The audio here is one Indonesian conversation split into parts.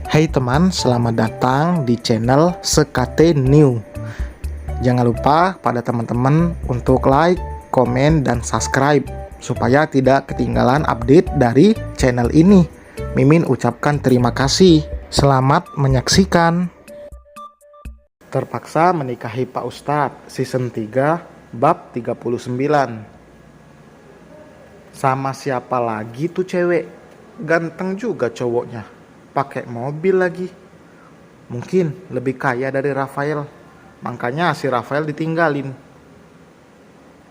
Hai teman, selamat datang di channel Sekate New. Jangan lupa pada teman-teman untuk like, komen, dan subscribe supaya tidak ketinggalan update dari channel ini. Mimin ucapkan terima kasih. Selamat menyaksikan. Terpaksa menikahi Pak Ustadz, season 3, bab 39. Sama siapa lagi tuh cewek? Ganteng juga cowoknya. Pakai mobil lagi. Mungkin lebih kaya dari Rafael. Makanya si Rafael ditinggalin.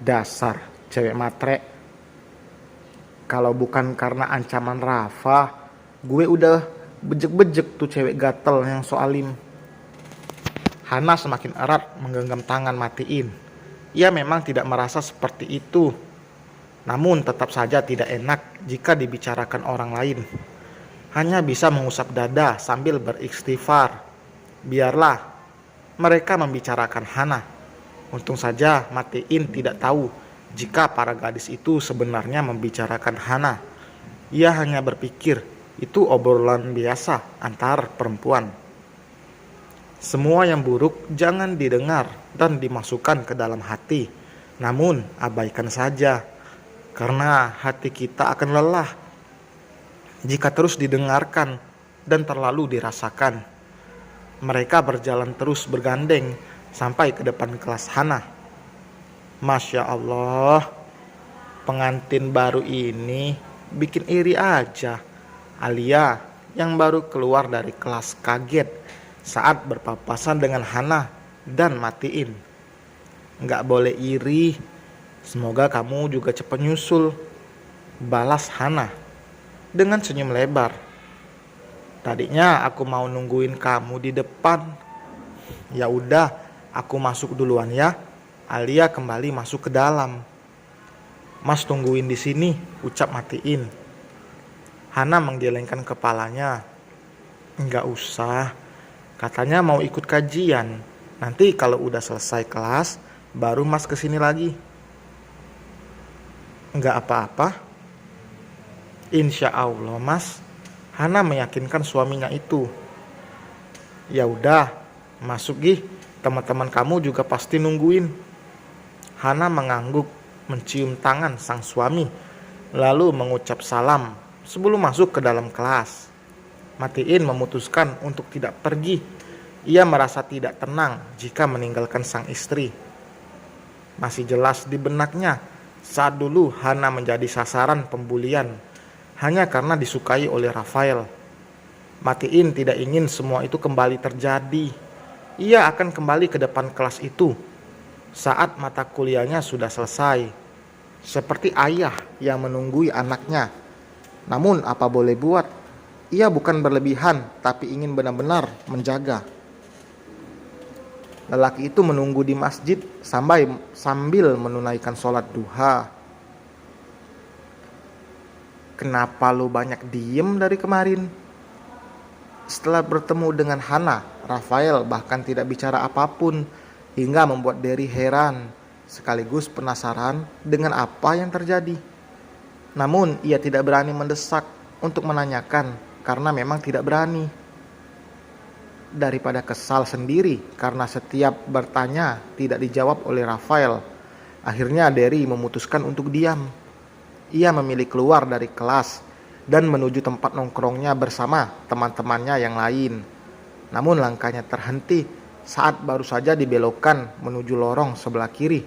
Dasar cewek matre. Kalau bukan karena ancaman Rafa, gue udah bejek-bejek tuh cewek gatel yang soalim. Hana semakin erat menggenggam tangan Matiin. Ia memang tidak merasa seperti itu. Namun tetap saja tidak enak jika dibicarakan orang lain. Hanya bisa mengusap dada sambil beristighfar. Biarlah mereka membicarakan Hana. Untung saja Matiin tidak tahu jika para gadis itu sebenarnya membicarakan Hana. Ia hanya berpikir itu obrolan biasa antar perempuan. Semua yang buruk jangan didengar dan dimasukkan ke dalam hati. Namun abaikan saja, karena hati kita akan lelah jika terus didengarkan dan terlalu dirasakan. Mereka berjalan terus bergandeng sampai ke depan kelas Hana. Masya Allah, pengantin baru ini bikin iri aja. Alia yang baru keluar dari kelas kaget saat berpapasan dengan Hana dan Matiin. Nggak boleh iri, semoga kamu juga cepat nyusul, balas Hana dengan senyum lebar. Tadinya aku mau nungguin kamu di depan. Ya udah, aku masuk duluan ya. Alia kembali masuk ke dalam. Mas tungguin di sini, ucap Matiin. Hana menggelengkan kepalanya. Enggak usah, katanya mau ikut kajian. Nanti kalau udah selesai kelas, baru mas kesini lagi. Enggak apa-apa. Insya Allah mas, Hana meyakinkan suaminya itu. Ya udah, masuk gih, teman-teman kamu juga pasti nungguin. Hana mengangguk, mencium tangan sang suami, lalu mengucap salam sebelum masuk ke dalam kelas. Matiin memutuskan untuk tidak pergi. Ia merasa tidak tenang jika meninggalkan sang istri. Masih jelas di benaknya saat dulu Hana menjadi sasaran pembulian hanya karena disukai oleh Rafael. Matiin tidak ingin semua itu kembali terjadi. Ia akan kembali ke depan kelas itu saat mata kuliahnya sudah selesai. Seperti ayah yang menunggui anaknya. Namun apa boleh buat, ia bukan berlebihan tapi ingin benar-benar menjaga. Lelaki itu menunggu di masjid sambil menunaikan sholat duha. Kenapa lu banyak diem dari kemarin? Setelah bertemu dengan Hana, Rafael bahkan tidak bicara apapun hingga membuat Derry heran sekaligus penasaran dengan apa yang terjadi. Namun ia tidak berani mendesak untuk menanyakan karena memang tidak berani. Daripada kesal sendiri karena setiap bertanya tidak dijawab oleh Rafael, akhirnya Derry memutuskan untuk diam. Ia memilih keluar dari kelas dan menuju tempat nongkrongnya bersama teman-temannya yang lain. Namun langkahnya terhenti saat baru saja dibelokkan menuju lorong sebelah kiri.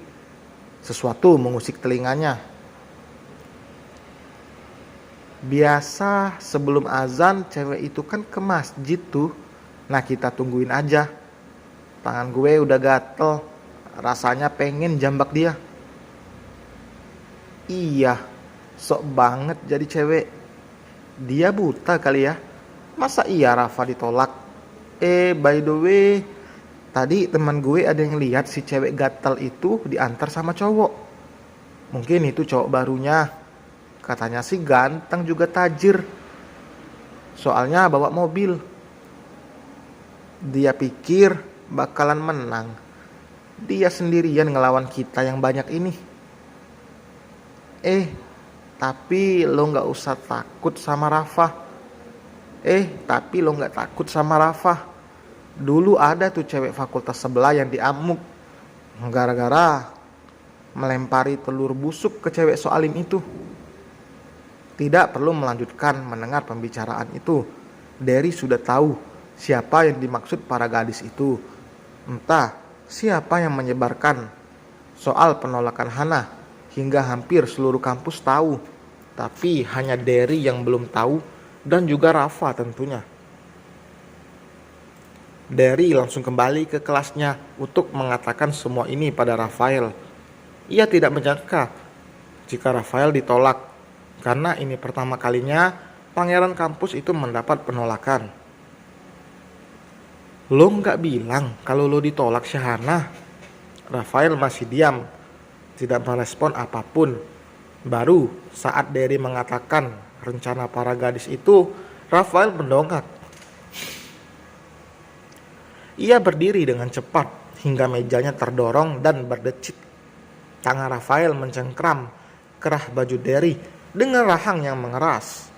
Sesuatu mengusik telinganya. Biasa sebelum azan cewek itu kan ke masjid tuh. Nah kita tungguin aja. Tangan gue udah gatel. Rasanya pengen jambak dia. Iya, sok banget jadi cewek. Dia buta kali ya. Masa iya Rafa ditolak? By the way, tadi teman gue ada yang lihat si cewek gatel itu diantar sama cowok. Mungkin itu cowok barunya. Katanya sih ganteng juga tajir. Soalnya bawa mobil. Dia pikir bakalan menang. Dia sendirian ngelawan kita yang banyak ini. Tapi lo gak usah takut sama Rafa. Tapi lo nggak takut sama Rafa. Dulu ada tuh cewek fakultas sebelah yang diamuk gara-gara melempari telur busuk ke cewek soalim itu. Tidak perlu melanjutkan mendengar pembicaraan itu. Derry sudah tahu siapa yang dimaksud para gadis itu. Entah siapa yang menyebarkan soal penolakan Hana hingga hampir seluruh kampus tahu. Tapi hanya Derry yang belum tahu dan juga Rafa tentunya. Derry langsung kembali ke kelasnya untuk mengatakan semua ini pada Rafael. Ia tidak menyangka jika Rafael ditolak, karena ini pertama kalinya pangeran kampus itu mendapat penolakan. Lo nggak bilang kalau lo ditolak Syahana? Rafael masih diam, tidak merespon apapun. Baru saat Derry mengatakan rencana para gadis itu, Rafael mendongak. Ia berdiri dengan cepat hingga mejanya terdorong dan berdecit. Tangan Rafael mencengkram kerah baju Derry dengan rahang yang mengeras.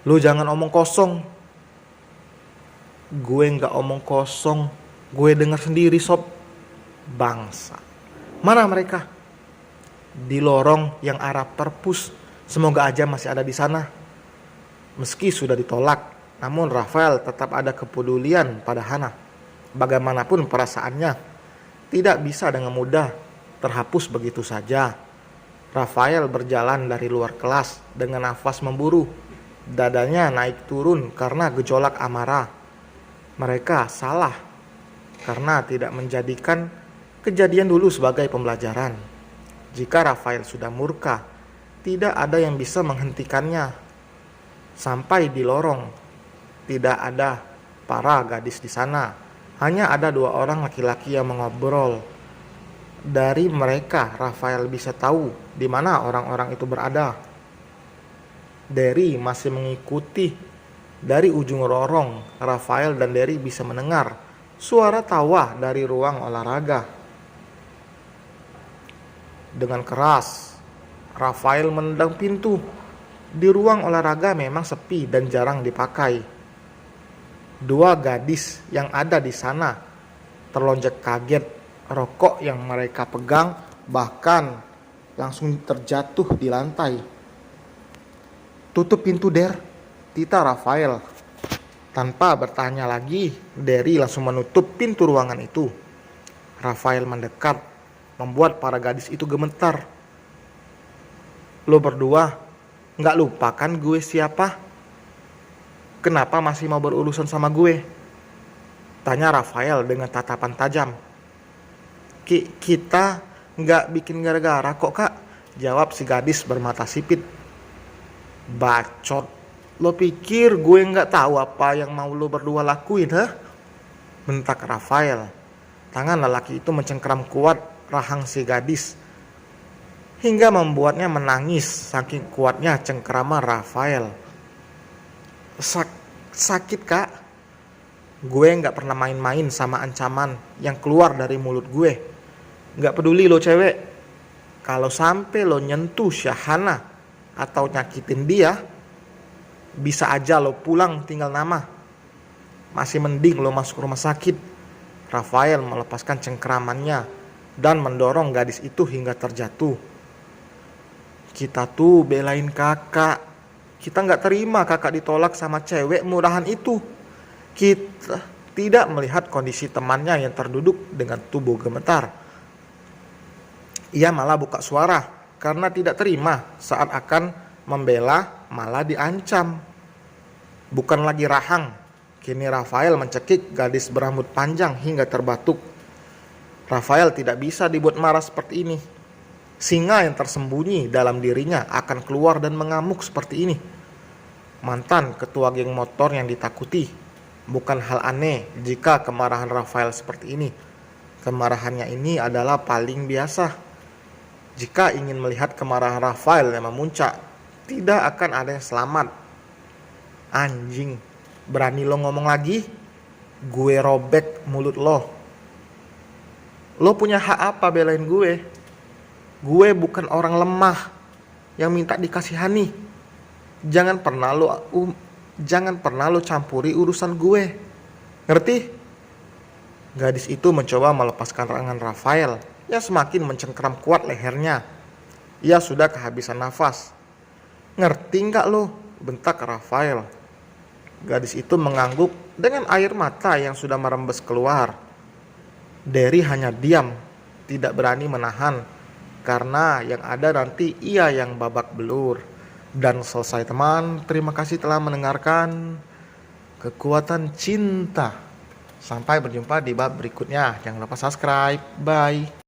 Lu jangan omong kosong. Gue gak omong kosong. Gue dengar sendiri sob. Bangsa. Mana mereka? Di lorong yang arah perpus. Semoga aja masih ada di sana. Meski sudah ditolak, namun Rafael tetap ada kepedulian pada Hana. Bagaimanapun perasaannya, tidak bisa dengan mudah terhapus begitu saja. Rafael berjalan dari luar kelas dengan nafas memburu. Dadanya naik turun karena gejolak amarah. Mereka salah karena tidak menjadikan kejadian dulu sebagai pembelajaran. Jika Rafael sudah murka, tidak ada yang bisa menghentikannya. Sampai di lorong, tidak ada para gadis di sana. Hanya ada 2 orang laki-laki yang mengobrol. Dari mereka, Rafael bisa tahu di mana orang-orang itu berada. Derry masih mengikuti dari ujung lorong. Rafael dan Derry bisa mendengar suara tawa dari ruang olahraga. Dengan keras, Rafael menendang pintu. Di ruang olahraga memang sepi dan jarang dipakai. 2 gadis yang ada di sana terlonjak kaget. Rokok yang mereka pegang bahkan langsung terjatuh di lantai. Tutup pintu, Der, tita Rafael. Tanpa bertanya lagi, Derry langsung menutup pintu ruangan itu. Rafael mendekat, membuat para gadis itu gemetar. Lo berdua nggak lupa kan gue siapa? Kenapa masih mau berurusan sama gue? Tanya Rafael dengan tatapan tajam. Kita nggak bikin gara-gara kok kak, jawab si gadis bermata sipit. Bacot, lo pikir gue nggak tahu apa yang mau lo berdua lakuin, ha? Bentak Rafael. Tangan lelaki itu mencengkram kuat rahang si gadis hingga membuatnya menangis saking kuatnya cengkraman Rafael. Sakit kak? Gue gak pernah main-main sama ancaman yang keluar dari mulut gue. Gak peduli lo cewek. Kalau sampai lo nyentuh Syahana atau nyakitin dia, bisa aja lo pulang tinggal nama. Masih mending lo masuk rumah sakit. Rafael melepaskan cengkramannya dan mendorong gadis itu hingga terjatuh. Kita tuh belain kakak. Kita gak terima kakak ditolak sama cewek murahan itu. Kita tidak melihat kondisi temannya yang terduduk dengan tubuh gemetar. Ia malah buka suara karena tidak terima saat akan membela malah diancam. Bukan lagi rahang. Kini Rafael mencekik gadis berambut panjang hingga terbatuk. Rafael tidak bisa dibuat marah seperti ini. Singa yang tersembunyi dalam dirinya akan keluar dan mengamuk seperti ini. Mantan ketua geng motor yang ditakuti. Bukan hal aneh jika kemarahan Rafael seperti ini. Kemarahannya ini adalah paling biasa. Jika ingin melihat kemarahan Rafael yang memuncak, tidak akan ada yang selamat. Anjing, berani lo ngomong lagi? Gue robek mulut lo. Lo punya hak apa belain gue? Gue bukan orang lemah yang minta dikasihani. Jangan pernah lo Jangan pernah lo campuri urusan gue. Ngerti? Gadis itu mencoba melepaskan tangan Rafael yang semakin mencengkeram kuat lehernya. Ia sudah kehabisan nafas. Ngerti nggak lo? Bentak Rafael. Gadis itu mengangguk dengan air mata yang sudah merembes keluar. Derry hanya diam, tidak berani menahan, karena yang ada nanti ia yang babak belur. Dan selesai teman, terima kasih telah mendengarkan Kekuatan Cinta. Sampai berjumpa di bab berikutnya. Jangan lupa subscribe. Bye.